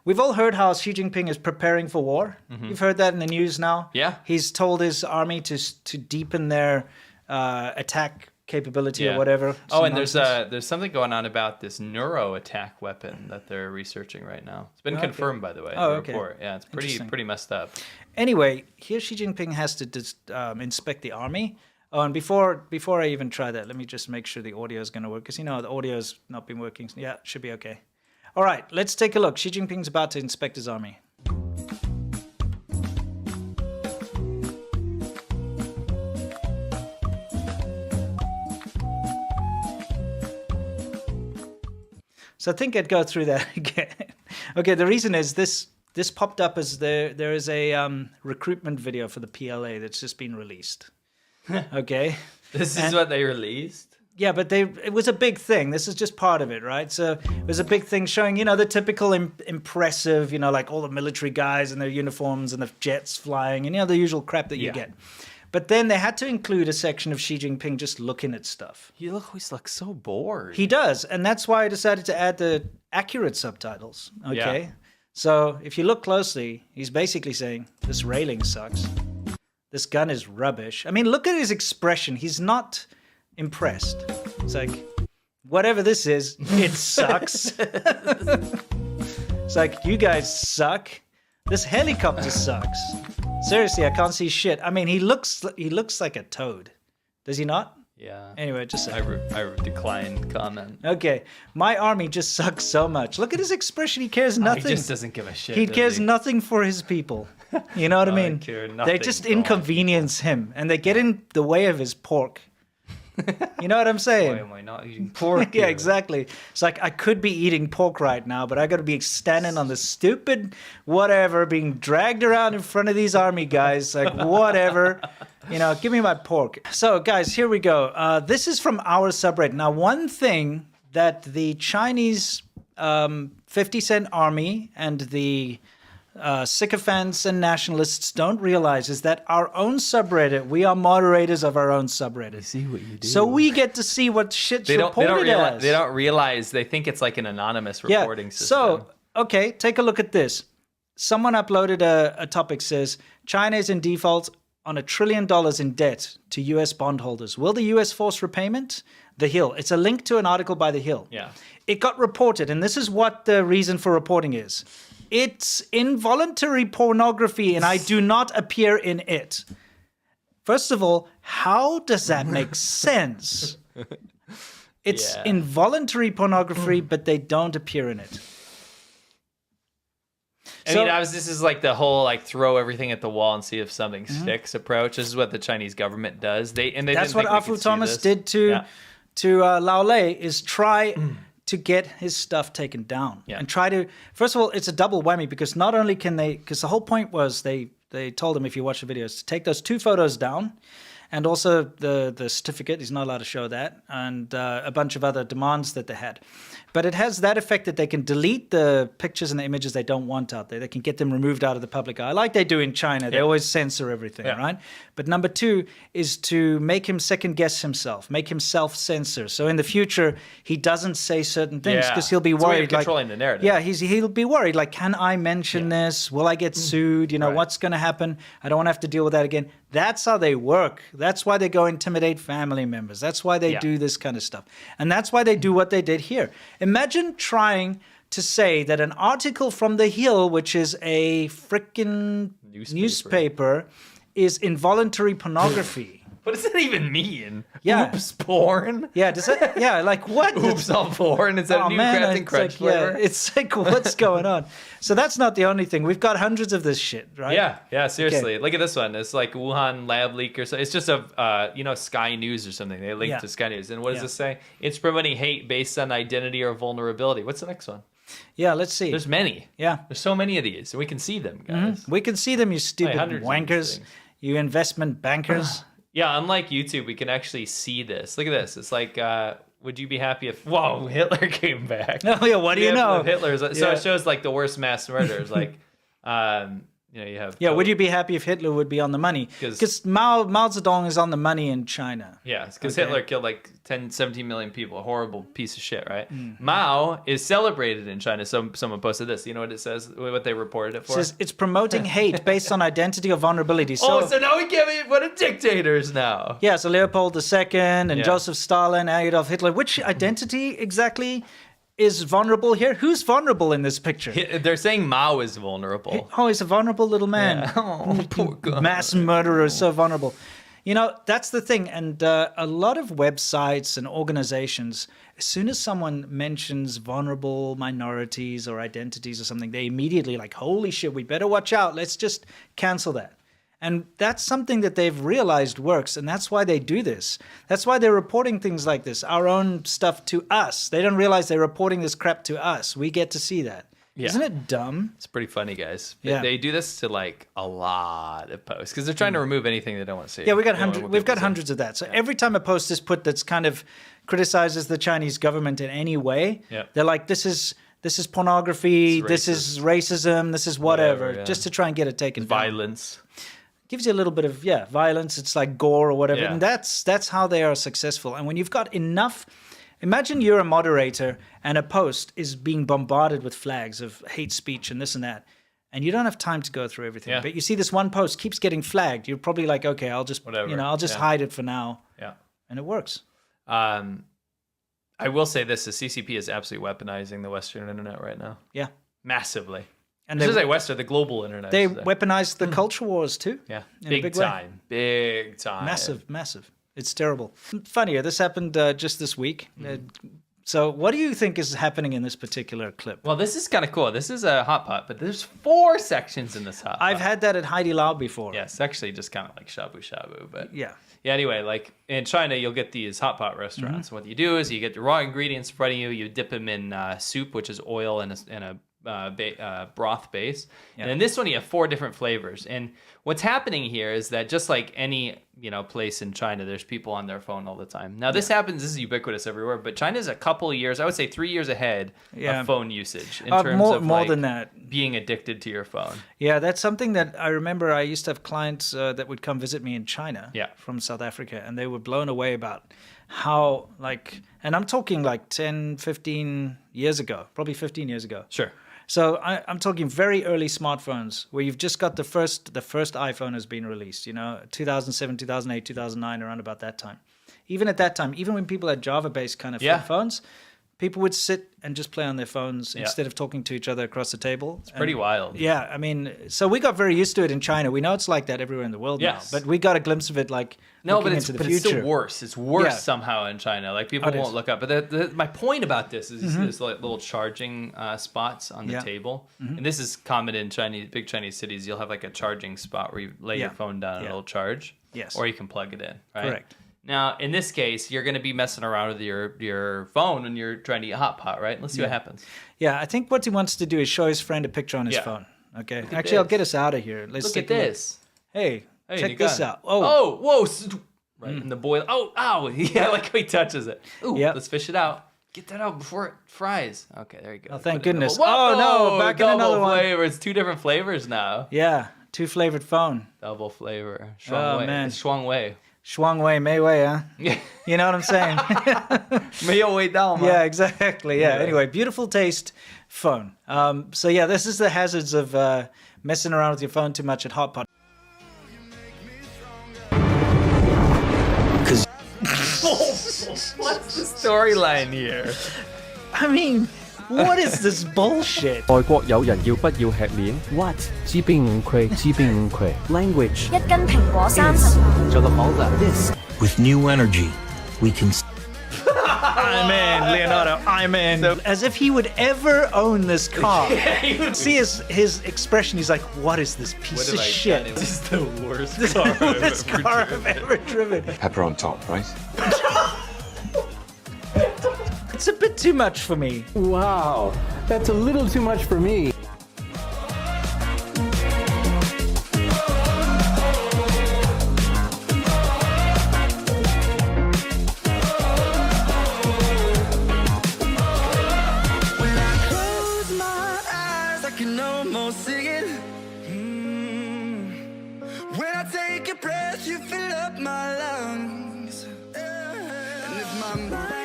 We've all heard how Xi Jinping is preparing for war. You've heard that in the news now. Yeah. He's told his army to deepen their attack capability or whatever. Oh, and there's something going on about this neuro attack weapon that they're researching right now. It's been confirmed, by the way. Oh, the okay. report. Yeah, it's pretty messed up. Anyway, here Xi Jinping has to inspect the army. Oh, and before I even try that, let me just make sure the audio is going to work, because the audio's not been working. Yeah, it should be okay. All right, let's take a look. Xi Jinping's about to inspect his army. So I think I'd go through that again. Okay, the reason is this popped up as there is a recruitment video for the PLA that's just been released. Okay. This is what they released? Yeah, but it was a big thing. This is just part of it, right? So it was a big thing showing, the typical impressive, like all the military guys in their uniforms and the jets flying and, the usual crap that you get. But then they had to include a section of Xi Jinping just looking at stuff. He always looks so bored. He does. And that's why I decided to add the accurate subtitles. Okay. Yeah. So if you look closely, he's basically saying, this railing sucks. This gun is rubbish. I mean, look at his expression. He's not impressed. It's like, whatever this is, it sucks. It's like, you guys suck. This helicopter sucks. Seriously, I can't see shit. I mean, he looks like a toad. Does he not? Yeah. Anyway, just say. I decline comment. Okay. My army just sucks so much. Look at his expression. He cares nothing. He just doesn't give a shit. He cares nothing for his people. You know what I mean? They just inconvenience him, and they get in the way of his pork. You know what I'm saying? Why am I not eating pork? Yeah, exactly. It's like, I could be eating pork right now, but I got to be standing on the stupid whatever, being dragged around in front of these army guys. Like, whatever. Give me my pork. So, guys, here we go. This is from our subreddit. Now, one thing that the Chinese 50-cent army and the sycophants and nationalists don't realize is that our own subreddit, we are moderators of our own subreddit. I see what you do. So we get to see what shit's reported as. They don't realize. They think it's like an anonymous reporting system. So, okay, take a look at this. Someone uploaded a topic, says, China is in default on $1 trillion in debt to U.S. bondholders. Will the U.S. force repayment? The Hill. It's a link to an article by The Hill. Yeah. It got reported, and this is what the reason for reporting is. It's involuntary pornography, and I do not appear in it. First of all, how does that make sense? It's involuntary pornography, but they don't appear in it. This is like the whole throw everything at the wall and see if something sticks approach. This is what the Chinese government does. That's what Afu Thomas did to Lao Lei, is try to get his stuff taken down and try to. First of all, it's a double whammy, because not only can they, because the whole point was they told him, if you watch the videos, to take those 2 photos down, and also the certificate. He's not allowed to show that, and a bunch of other demands that they had. But it has that effect that they can delete the pictures and the images they don't want out there. They can get them removed out of the public eye, like they do in China. They always censor everything, right? But number 2 is to make him second-guess himself, make him self-censor. So in the future, he doesn't say certain things, because he'll be worried. Controlling the narrative. Yeah, he'll be worried. Like, can I mention this? Will I get sued? What's going to happen? I don't want to have to deal with that again. That's how they work. That's why they go intimidate family members. That's why they do this kind of stuff. And that's why they do what they did here. Imagine trying to say that an article from The Hill, which is a frickin' newspaper, is involuntary pornography. What does that even mean? Yeah. Oops, porn? Yeah, does that? Yeah, like what? Oops, all porn? Is that a new Captain Crunch flavor? It's like, what's going on? So that's not the only thing. We've got hundreds of this shit, right? Yeah, seriously. Okay. Look at this one. It's like Wuhan lab leak or something. It's just a, Sky News or something. They linked to Sky News. And what does this say? It's promoting hate based on identity or vulnerability. What's the next one? Yeah, let's see. There's many. Yeah. There's so many of these. And we can see them, guys. We can see them, you stupid wankers. You investment bankers. Yeah, unlike YouTube, we can actually see this. Look at this. It's like, would you be happy if, whoa, Hitler came back? Oh, yeah, what do you know? Hitler's, so it shows like the worst mass murders. Like, you have. Yeah, would you be happy if Hitler would be on the money? Because Mao Zedong is on the money in China. Yeah, because Hitler killed like 10, 17 million people. A horrible piece of shit, right? Mao is celebrated in China. Someone posted this. You know what it says? What they reported it for? It says it's promoting hate based on identity or vulnerability. So now we can't be one of dictators now. Yeah, so Leopold II and Joseph Stalin, Adolf Hitler. Which identity exactly is vulnerable here? Who's vulnerable in this picture? They're saying Mao is vulnerable. He's a vulnerable little man. Yeah. Oh, poor guy. Mass murderer is so vulnerable. You know, that's the thing. And a lot of websites and organizations, as soon as someone mentions vulnerable minorities or identities or something, they immediately like, holy shit, we better watch out. Let's just cancel that. And that's something that they've realized works, and that's why they do this. That's why they're reporting things like this, our own stuff to us. They don't realize they're reporting this crap to us. We get to see that. Yeah. Isn't it dumb? It's pretty funny, guys. Yeah. They do this to like a lot of posts because they're trying to remove anything they don't want to see. Yeah, we've got hundreds of that. So every time a post is put that's kind of criticizes the Chinese government in any way, they're like, this is pornography, this is racism, this is whatever just to try and get it taken down. Violence. Gives you a little bit of violence. It's like gore or whatever, and that's how they are successful. And when you've got enough, imagine you're a moderator and a post is being bombarded with flags of hate speech and this and that, and you don't have time to go through everything. But you see this one post keeps getting flagged. You're probably like, okay, I'll just I'll just hide it for now. Yeah, and it works. I will say this: the CCP is absolutely weaponizing the Western internet right now. Yeah, massively. And this is Western, the global internet. They weaponized the culture wars too. Yeah, big time. Massive. It's terrible. Funnier, this happened just this week. So what do you think is happening in this particular clip? Well, this is kind of cool. This is a hot pot, but there's 4 sections in this hot pot. I've had that at Haidi Lao before. Yeah, it's actually just kind of like shabu shabu. But yeah, anyway, like in China, you'll get these hot pot restaurants. What you do is you get the raw ingredients in front of you. You dip them in soup, which is oil and a broth base, and in this one you have 4 different flavors. And what's happening here is that just like any place in China, there's people on their phone all the time. Now this happens, this is ubiquitous everywhere, but China's a couple of years, I would say 3 years ahead of phone usage in terms of more than that, being addicted to your phone. Yeah, that's something that I remember. I used to have clients that would come visit me in China from South Africa, and they were blown away about how and I'm talking like 10, 15 years ago, probably 15 years ago. Sure. So I'm talking very early smartphones where you've just got the first iPhone has been released, 2007, 2008, 2009, around about that time. Even at that time, even when people had Java-based kind of phones, people would sit and just play on their phones instead of talking to each other across the table. It's pretty wild. Yeah, I mean, so we got very used to it in China. We know it's like that everywhere in the world now. But we got a glimpse of it it's still worse. It's worse somehow in China. Like people won't look up. But my point about this is there's like little charging spots on the table. And this is common in big Chinese cities. You'll have like a charging spot where you lay your phone down and it'll charge. Yes. Or you can plug it in, right? Correct. Now, in this case, you're going to be messing around with your phone when you're trying to eat hot pot, right? Let's see what happens. Yeah, I think what he wants to do is show his friend a picture on his phone. Okay. Actually, I'll get us out of here. Let's look at this. Hey, check this out. Oh, whoa. Right in the boil. Oh, ow. Yeah, like how he touches it. Ooh, let's fish it out. Get that out before it fries. Okay, there you go. Oh, thank goodness. Oh, no, back in another one. Flavor. It's 2 different flavors now. Yeah, 2-flavored phone. Double flavor. Shuang Wei. Man. It's Shuang Wei. Shuang Wei, Mei Wei, huh? Yeah. You know what I'm saying? Mei Wei down, man. Yeah, exactly. Yeah. Anyway, beautiful taste phone. So yeah, this is the hazards of messing around with your phone too much at hot pot. What's the storyline here? I mean, what is this bullshit? 外國友人要不要吃鏈 ？What？ 知邊五愧？知邊五愧 ？Language。一斤蘋果30。做個房子。This。 With new energy, we can. I'm in, Leonardo. I'm in. As if he would ever own this car. See his expression. He's like, "What is this piece of shit? This is the worst car I've ever driven." Pepper on top, right? It's a bit too much for me. Wow, that's a little too much for me. Can almost see it. When I take a breath, you fill up my lungs. And if my mind